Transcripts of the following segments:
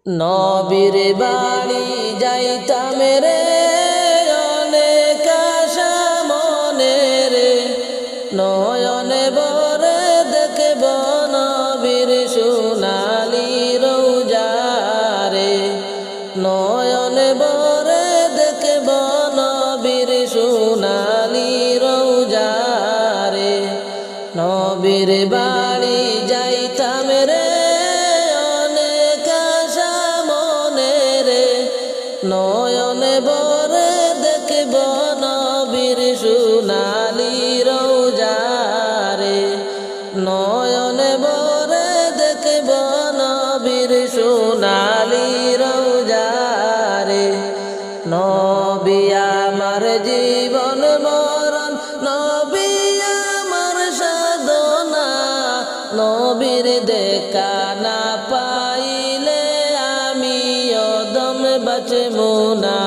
নবীর বাড়ি যাইতাম রে অনেক আশা মনে রে, নয়নে বরে দেখব নবীর সোনালি রওজা রে, নয়নে বরে দেখব নবীর সোনালি রওজা রে। নবীর বাড়ি যাইতাম রে নয়নে বরে দেখব নবীর সোনালি রওজা রে, নয়নে বরে দেখব নবীর সোনালি রওজা রে। নবী আমার জীবন মরণ, নবী আমার সাধনা, নবীর দেখা না পাইলে আমি অদম বাঁচব না।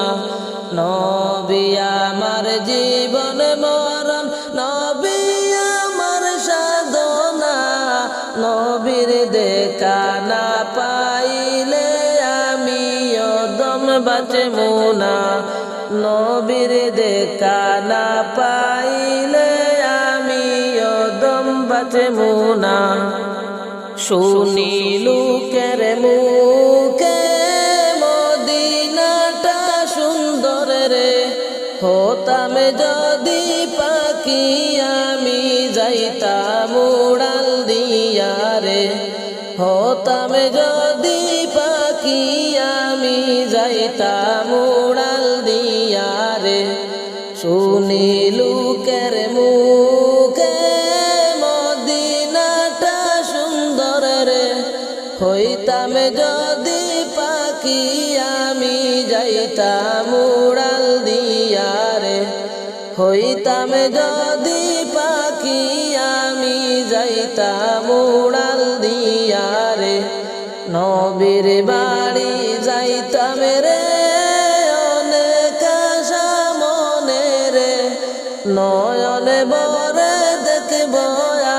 নবী আমার জীবন মরণ, নবী আমার সাধনা, নবীর দেখা না পাইলে আমি অদম বাঁচব না। নবীর দেখা না পাইলে আমি অদম বাঁচব না। শুনি লোকের মুখে মদিনাটা সুন্দর রে, হতাম যদি পাখি আমি যাইতাম উড়াল দিয়া রে, হতাম যদি পাখি আমি যাইতাম উড়াল দিয়া রে। শুনি লোকের মুখে মদিনাটা সুন্দর রে, হইতাম যদি পাখি আমি যাইতাম উড়াল দিয়া রে, হইতাম যদি পাখি আমি যাইতাম উড়াল দিয়া রে। নবীর বাড়ি যাইতাম রে অনেক আশা মনে রে, নয়নে বরে দেখব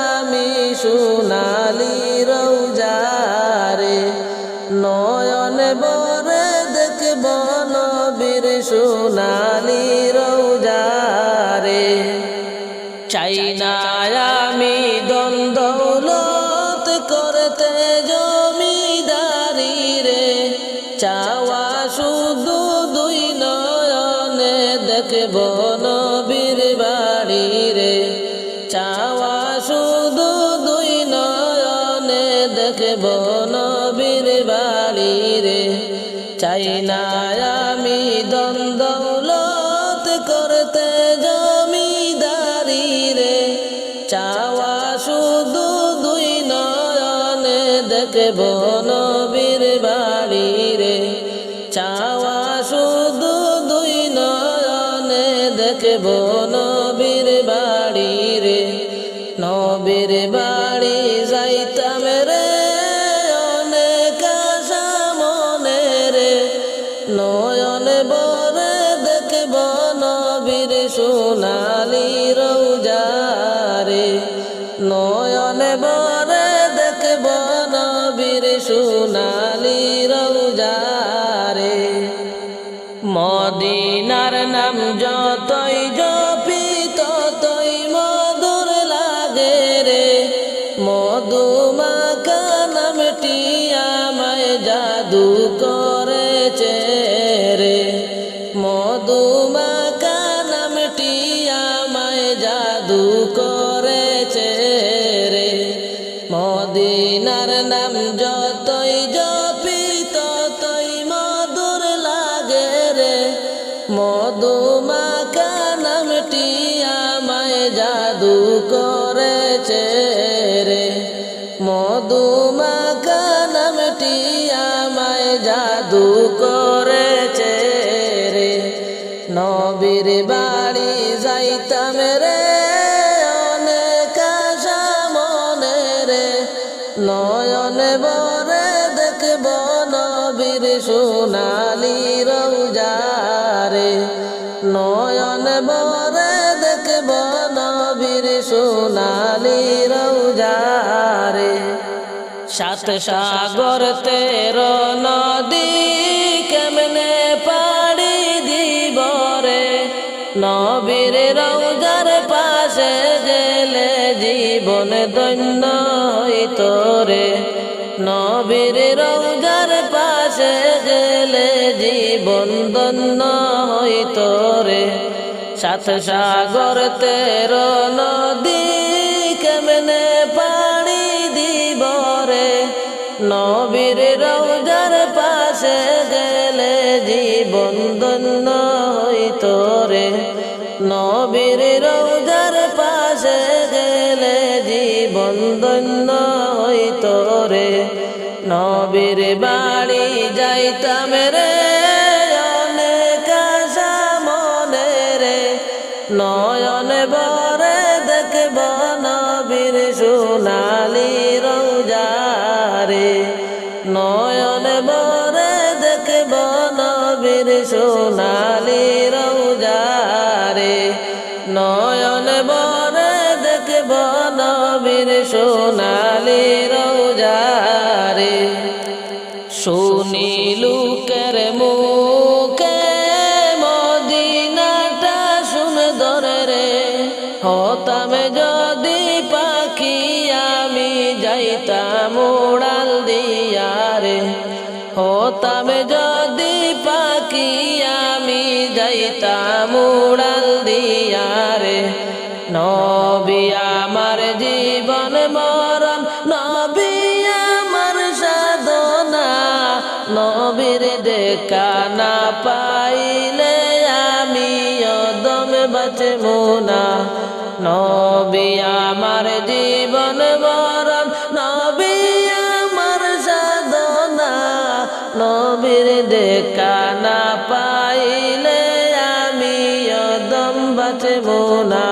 আমি সোনালি রওজা রে, নয়নে বরে দেখব নবীর সোনালি রওজা রে। চাই না আমি ধন দৌলত করতে জমিদারি রে, চাওয়া শুধু দুই নয়নে দেখব নবীর বাড়ি রে, চাওয়া শুধু দুই নয়নে দেখব নবীর বাড়ি রে। চাই না আমি ধন দৌলত করতে জমিদারি রে, চাওয়া শুধু দুই নয়নে দেখব নবীর বাড়ি রে, চাওয়া শুধু দুই নয়নে দেখব নবীর বাড়ি রে। নবীর বাড়ি যাইতাম রে অনেক আশা মনে রে, নয়নে বরে দেখব নবীর সোনালি রওজা রে, নয়নে বরে দেখব নবীর সোনালি রওজা রে। মদিনার নাম যতই জপি ততই মধুর লাগে রে, মধুমাখা নামটি আমায় জাদু করেছে রে, মধুমাখা নামটি আমায় জাদু করেছে রে। মদিনার নাম যতই জপি ততই মধুর লাগে রে, মধুমাখা নামটি আমায় জাদু করেছে রে, মধুমাখা নামটি আমায় জাদু করেছে রে। নবীর বাড়ি যাইতাম রে অনেক আশা মনে রে, নয়নে বরে দেখব নবীর সোনালি রওজা রে, নয়নে বরে দেখব নবীর সোনালি রওজা রে। সাত সাগর 13 নদী নবীর রওজার পাশে গেলে জীবন ধন্য হইত রে নবীর রওজার পাশে গেলে জীবন ধন্য হইত রে সাত সাগর 13 নদী কেমনে পানি দিব রে নবীর রওজার পাশে গেলে জীবন ধন্য হইত রে নবীর রওজার পাশে গেলে জীবন ধন্য হইত রে নবীর বাড়ি যাইতাম রে অনেক আশা মনে রে নয়ন বরে দেখব নবীর সোনালি রওজা রে নয়ন বরে দেখব নবীর সোনালি রওজা রে নয়ন বরে দেখব নবীর সোনালি রওজা রে শুনি লোকের মুখে মদিনাটা সুন্দর রে হতাম যদি পাখি আমি যাইতাম উড়াল দিয়া রে হতাম যদি পাখি আমি যাইতাম উড়াল দিয়া রে নবী আমার জীবন মরণ নবী আমার সাধনা নবীর দেখা না পাইলে আমি অদম বাঁচব না নবী আমার জীবন মরণ নবী আমার সাধনা নবীর দেখা না পাইলে আমি অদম বাঁচব না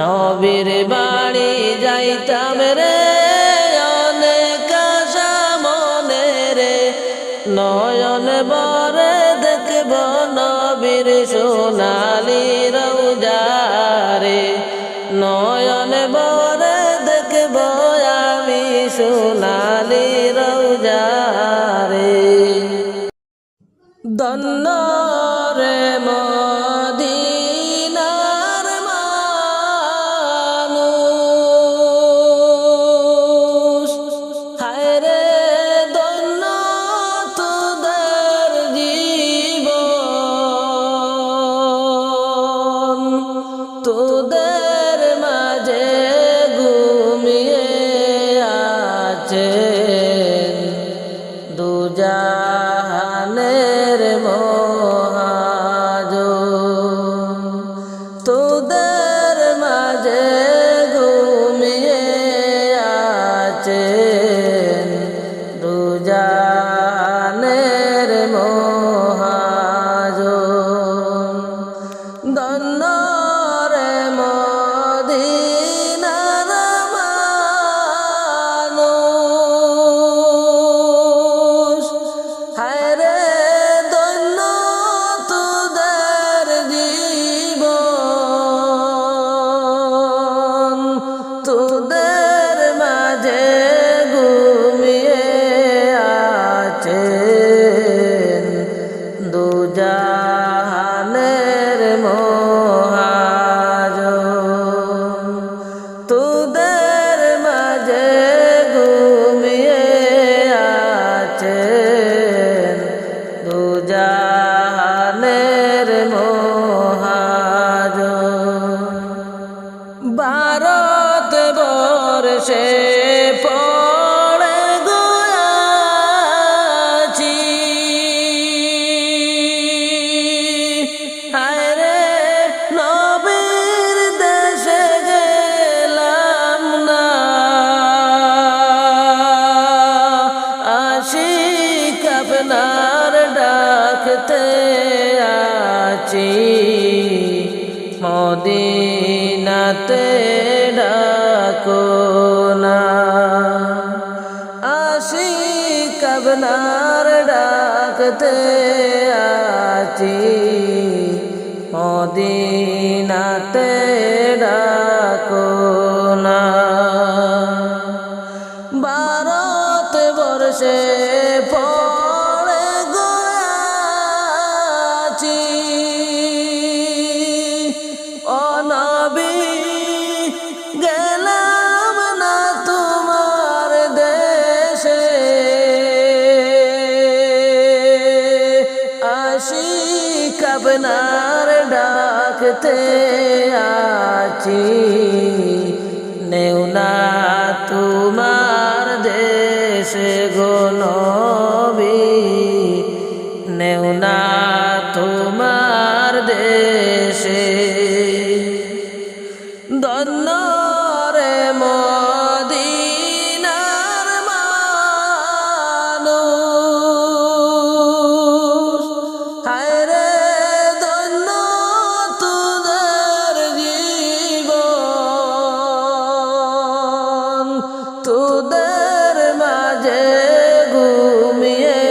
নবীর বাড়ি যাইতাম রে অনেক আশা মনে রে নয়ন বরে দেখব নবীর সোনালি রওজা রে নয়ন বরে দেখব আমি সোনালি রওজা রে ধন্য রে মদিনার মানুষ হায় রে ধন্য তোদের জীবন তোদের মাঝে ঘুমিয়ে আছেন দুজাহানের মহাজন তোদের মাঝে ঘুমিয়ে আছেন দুজাহানের মহাজন ধন্য রে মদিনার মানুষ হায় রে ধন্য তোদের জীবন তোদের মাঝে ঘুমিয়ে আছেন দুজাহানের মহাজন তোদের মাঝে ঘুমিয়ে আছেন দুজাহানের মহাজন ভারত বর্ষে পড়ে গয়াছি হায় রে নবীর দেশে গেলাম না আশিক আপনার ডাকতে আছি মদিনাতে ডাকো না আশিক আপনার ডাকতে আছি মদিনাতে ডাকো না ভারত বর্ষে পড়ে গয়াছি সেনার ডাকতে আছি, নেও না তোমার দেশে গো নবী, নেও না তোমার দেশে। ধন্য রে মদিনার মানুষ, হায় রে ধন্য তোদের জীবন, তোদের মাঝে ঘুমিয়ে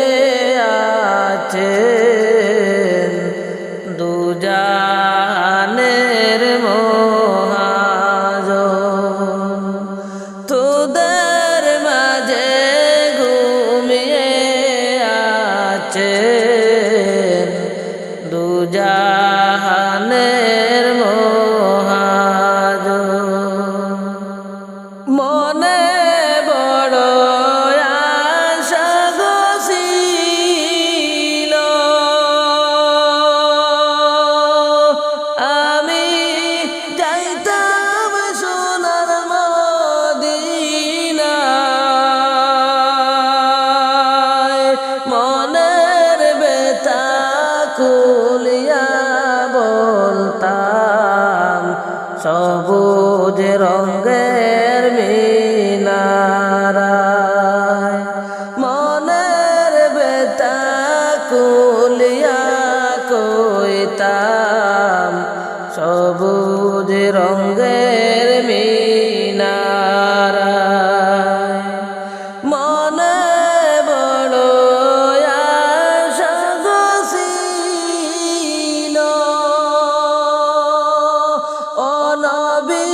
আছেন দুজাহানের মহাজন, তোদের মাঝে ঘুমিয়ে আছেন দুজাহানের মহাজন। মনে বড় আশা গো ছিল, আমি যাইতাম সোনার মদিনায়, মনের ব্যথা খুলিয়া বলতাম সবুজ রঙের মিনারায়, মনের ব্যথা খুলিয়া কইতাম সবুজ রঙের মিনারায়। মনে বড় আশা গো ছিল, ও নবী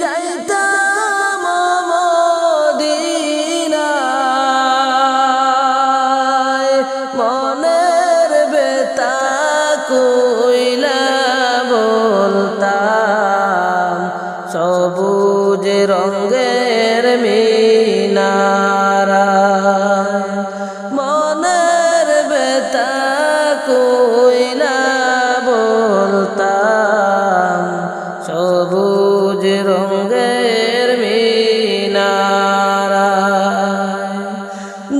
যাইতাম মদিনায়, মনের ব্যথা কইলা বলতাম সবুজ রঙের মিনারায়, মনের ব্যথা কইলা বলতাম সবুজ রঙের মিনারায়।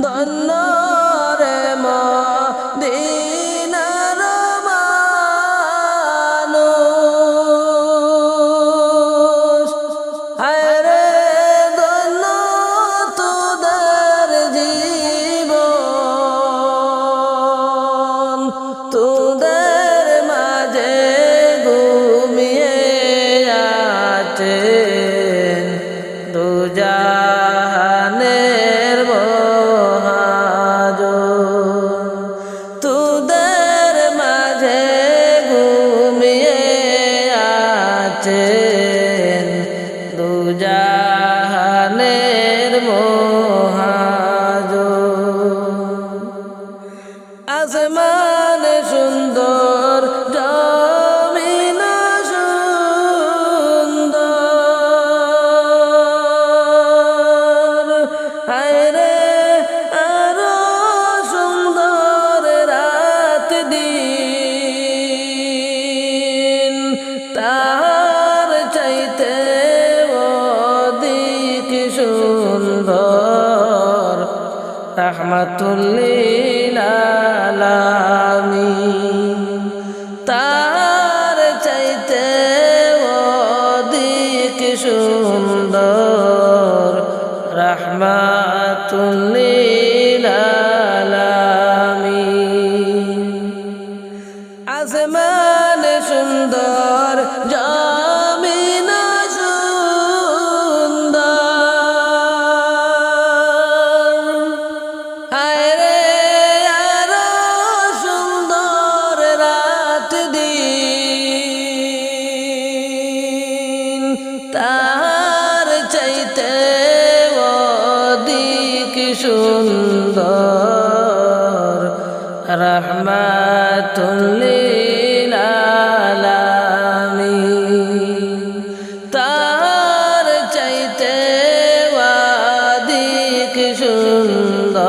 ধন্য রে মদিনার মানুষ, হায় রে ধন্য তোদের জীবন, তোদের মাঝে ঘুমিয়ে আছেন দুজাহানের মহাজন, তোদের মাঝে ঘুমিয়ে আছেন দুজাহানের মহাজন। আসমান সুন্দর জমিন সুন্দর, হায় রে আরো সুন্দর রাত দিন, তার চাইতে অধিক সুন্দর রহমাতুল লিল আলামিন, তার চাইতে অধিক সুন্দর রহমাতুল লিল আলামিন। আসমান সুন্দর জমিন সুন্দর, হায় রে আরো সুন্দর রাত দিন, তার চাইতে অধিক সুন্দর রহমাতুল লিল আলামিন, তার চাইতে অধিক সুন্দর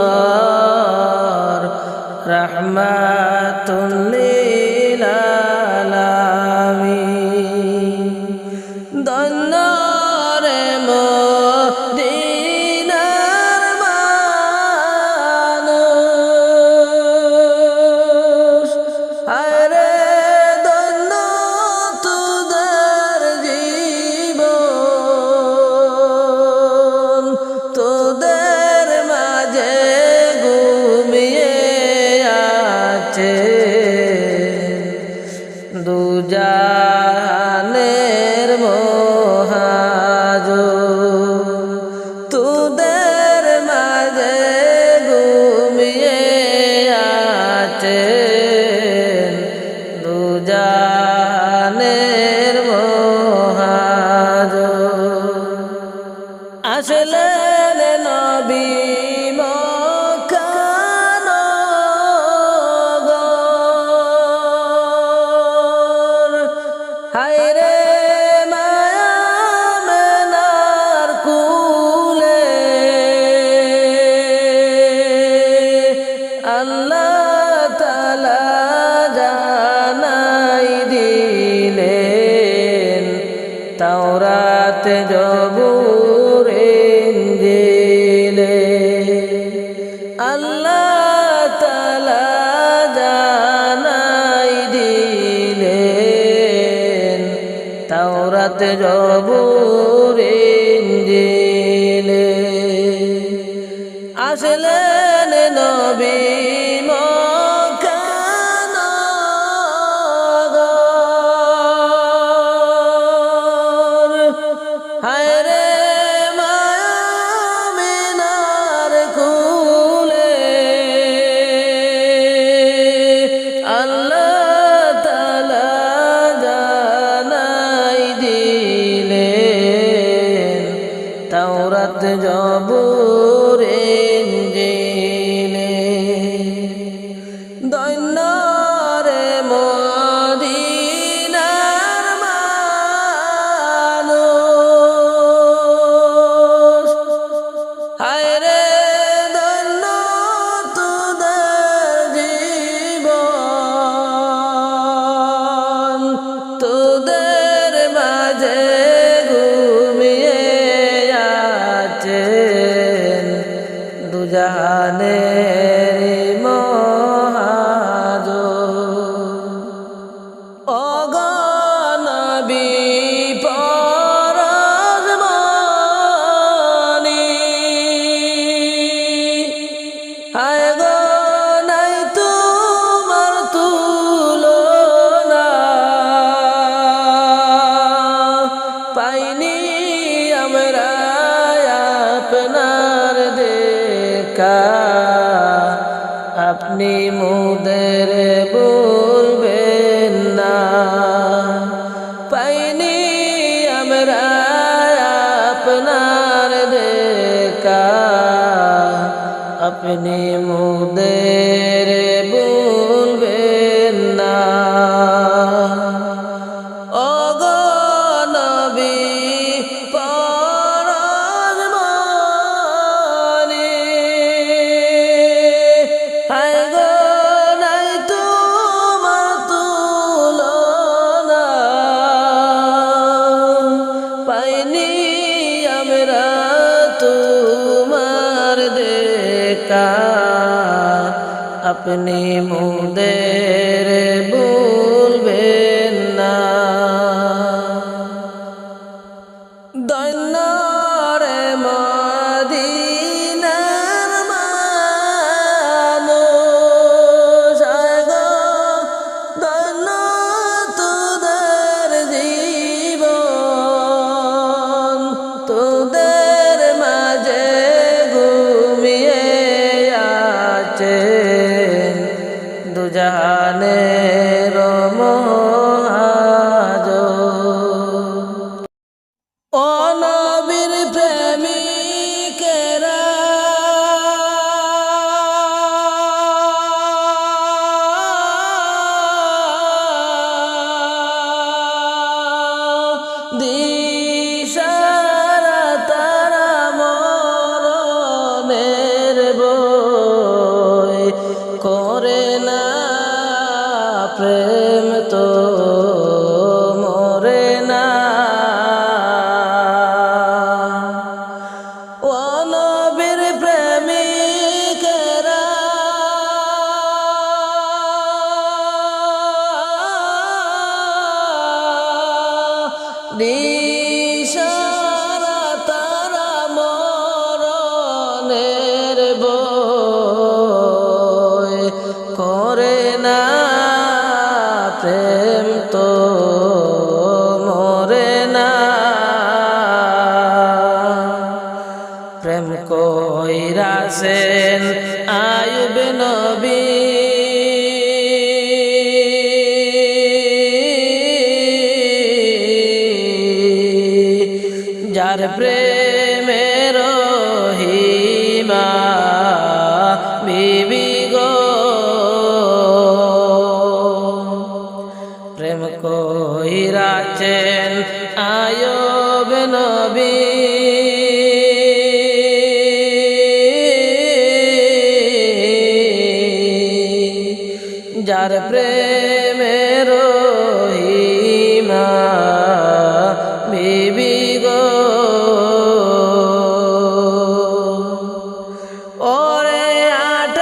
আল্লাহ তাআলা জানাই দিলেন তাওরাত জবুর ইনজিলে আসলেন নবী মক্কানগর হায়রে মায়ামিনার কুলে আল্লাহ তাআলা জানাই দিলেন তাওরাত জবুর ইনজিলে দৈন্য রে মদিনার মানুষ হায়রে ধন্য তোদের জীবন তোদের মাঝে ঘুমিয়ে আছেন দুজাহানের মহাজন ওগো নবী পরজমানি হায় গো নাই তোমার তুলনা পাইনি আমরা আপনার দেখা আপনি মুদের বলবেন না পাইনি আমরা আপনার দেখা আপনি মুদের বলবেন না ওগো নবী পরজমানি হায় গো নাই তোমার তুলনা পাইনি আমরা তোমার দেখা আপনি মুদের বলবেন না দৈন্য রে মদিনার মানুষ হায় গো ধন্য তোদের জীবন তোদের মাঝে ঘুমিয়ে আছেন দুজাহানের মহাজন ও নবীর প্রেমিকেরা দিশারা তারা মরণের বই করে না প্রেম তো মরে না ও নবীর প্রেমিকেরা দিশারা তারা মরণের বই করে না প্রেম তো মরে না প্রেম কইরাছেন আয়ুব নবী যার প্রেমের রহিমা বিবি গো প্রেম কইরাছেন আয়ুব নবী যার প্রেমের রহিমা বিবি গো ওরে 8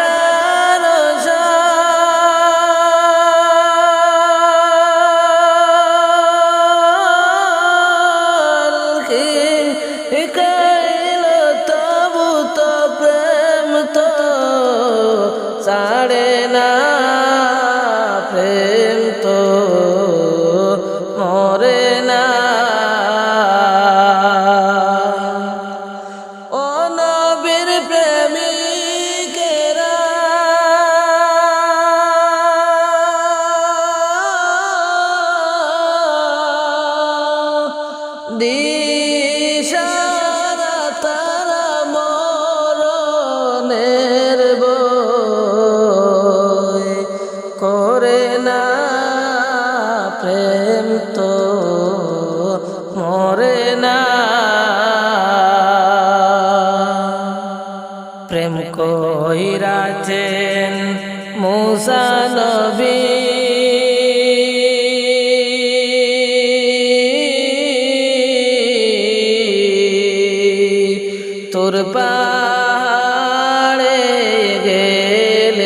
ছাড়ে না প্রেম তো মরে না ও নবীর প্রেমিকেরা দিশারা তারা মরণের বই করে না প্রেম তো মরে না প্রেম কইরাছেন মুসা নবী তোর পাড়ে গেলেন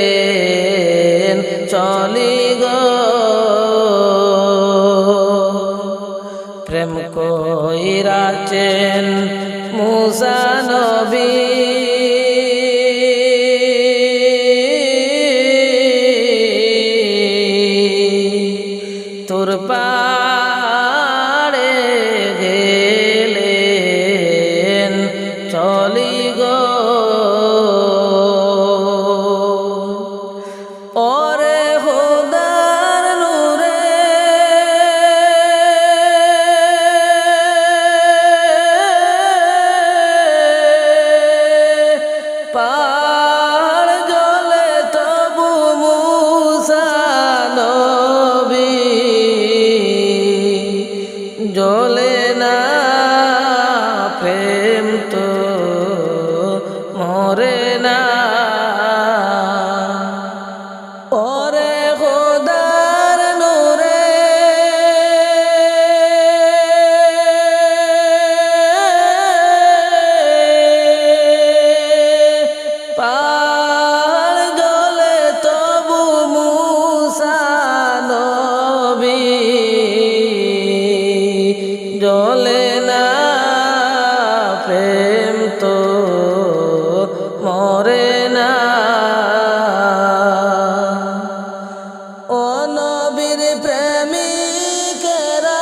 চলি গো প্রেম কইরাছেন মুসা নবী তোর পাড়ে গেলেন চলি গো ওরে খোদার নূরে পাহাড় জ্বলে তবু মুসা নবী জ্বলে না প্রেম তো মরে না ওরে খোদার নূরে পাহাড় জ্বলে তবু মুসা নবী জ্বলে না প্রেম তো মরে না ও নবীর প্রেমিকেরা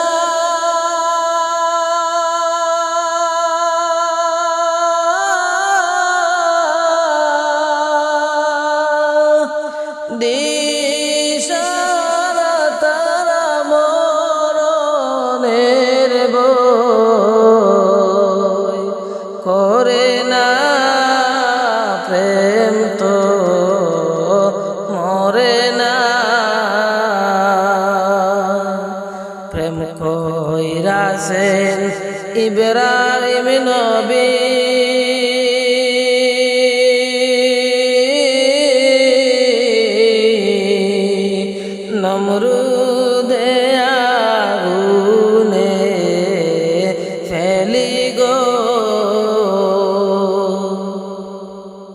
দিশারা তারা মরণের বই করে না প্রেম তো মরে না প্রেম কইরাছেন ইব্রাহিম নবী নমরুদে আগুনে ফেলি গো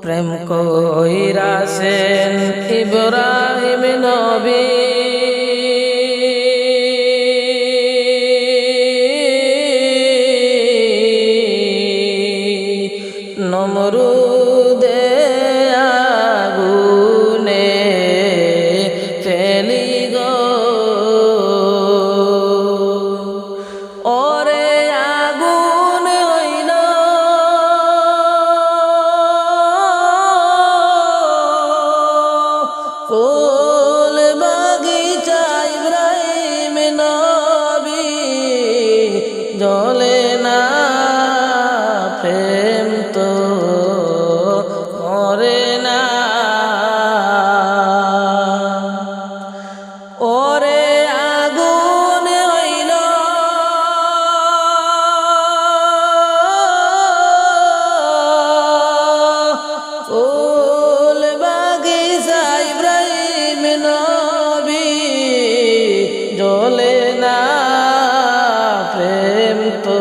প্রেম কইরাছেন ইব্রাহিম নবী নমরুদে আগুনে ফেলি গো ওরে আগুন হইল ফুল বাগিচা ইব্রাহিম নবী জ্বলে না প্রেম তো মরে না ওরে আগুন হইল ফুল বাগিচা ইব্রাহিম নবী জ্বলে না প্রেম তো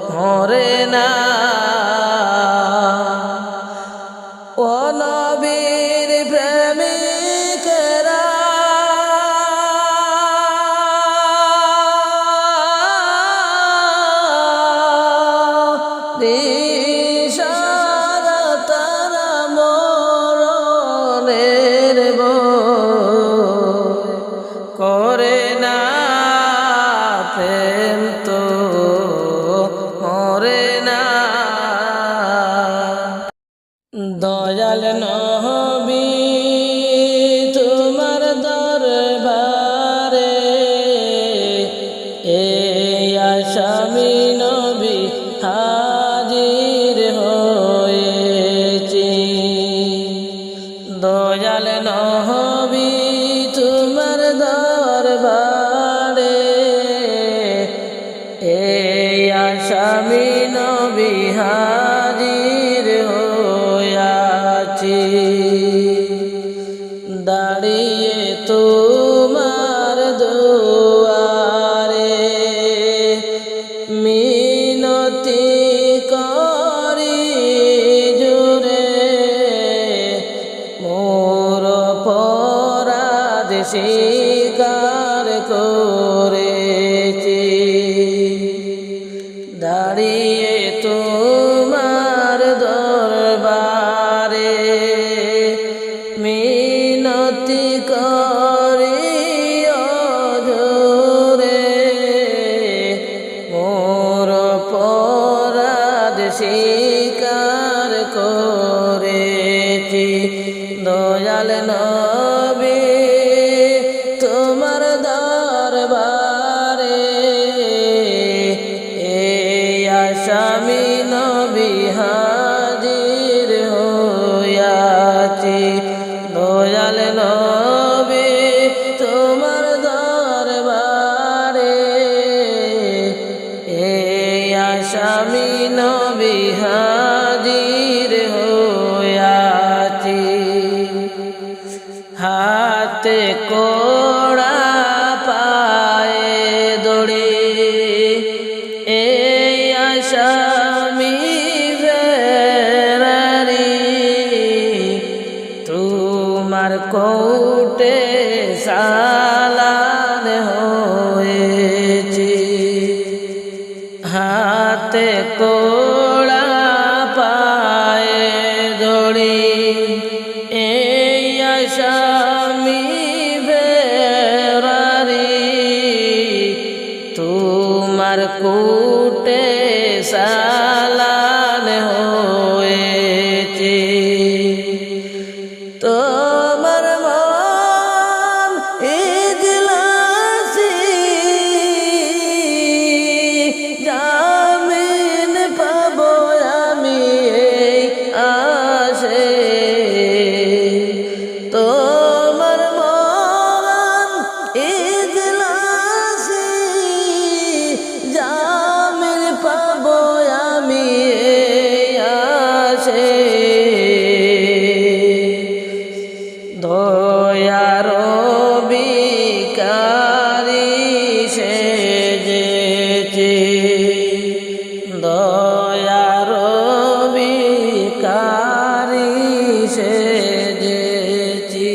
মরে না ও নবীর প্রেমিকেরা দিশারা তারা মরণ দয়াল নবী তোমার দরবারে এই আসামি নবী হাজির হয়েছি। দয়াল নবী তোমার দরবারে এই আসামি নবী হাজির হয়েছি। দাঁড়িয়ে তোমার দুয়ারে মিনতি করি জুরে মোর অপরাধ স্বীকার করেছি। দাঁড়িয়ে তোমার দরবারে মিনতি করি অঝরে মোর অপরাধ স্বীকার করেছি। দয়াল নবী তোমার দরবারে এই আসামি নবী হাজির হইয়াছি। দয়াল নবী তোমার দরবারে এই আসামি নবী হাজির হইয়াছি। হাতে কোড়া পায়ে দড়ি এই আসামি ফেরারি তোমার কোর্টে চালান হয়েছি। হাতে কোড়া পায়ে দড়ি এই আসামি ফেরারি তোমার কোর্টে চালান হয়েছি। তোমার মন ইজলাসি জামিন পাবো আমি এই আশে। তোমার মন ইজলাসি জামিন পাবো আমি এই আশে। দয়ার বিকারি সেজেছি। দয়ার বিকারি সেজেছি।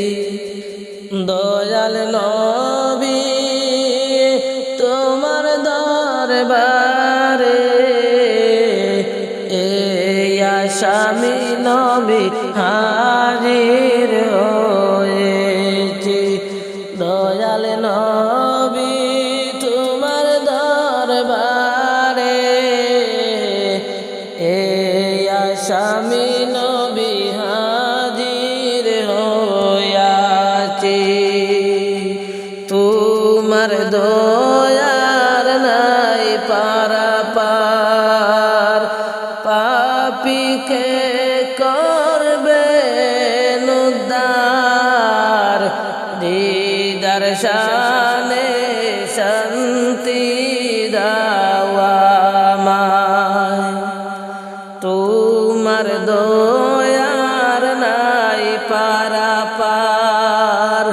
দয়াল নবী তোমার দরবারে এই আসামি নবী হাজির হয়েছি। দয়াল নবী তোমার দরবারে এই আসামি নবী হাজির হয়েছি। তোমার দয়ার নাই পারাপার পাপীকে করবে উদ্ধার দিদার শানে শান্তি দাওয়া আমায়। তোমার দয়ার নাই পারাপার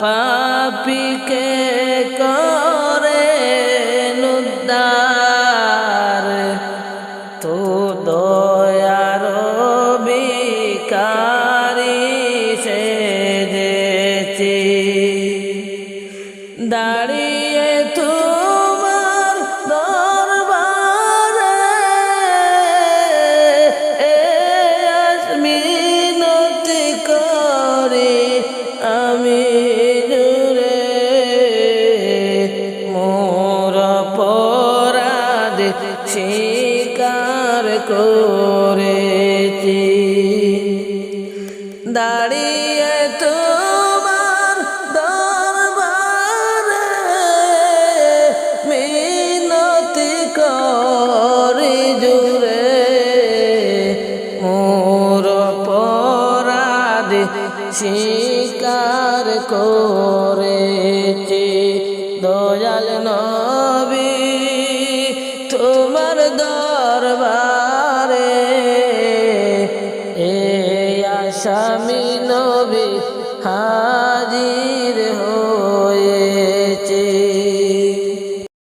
পাপীকে করে উদ্ধার তো দয়ার বিকারি সেজেছি। দাঁড়িয়ে তোমার দরবারে মিনতি করি আমি জুড়ে মোর অপরাধ স্বীকার করেছি। দাঁড়িয়ে তোমার দরবারে মিনতি করি জুরে মোর অপরাধী স্বীকার করেছি দয়াল নবী তোমার দরবারে এই আসামি নবী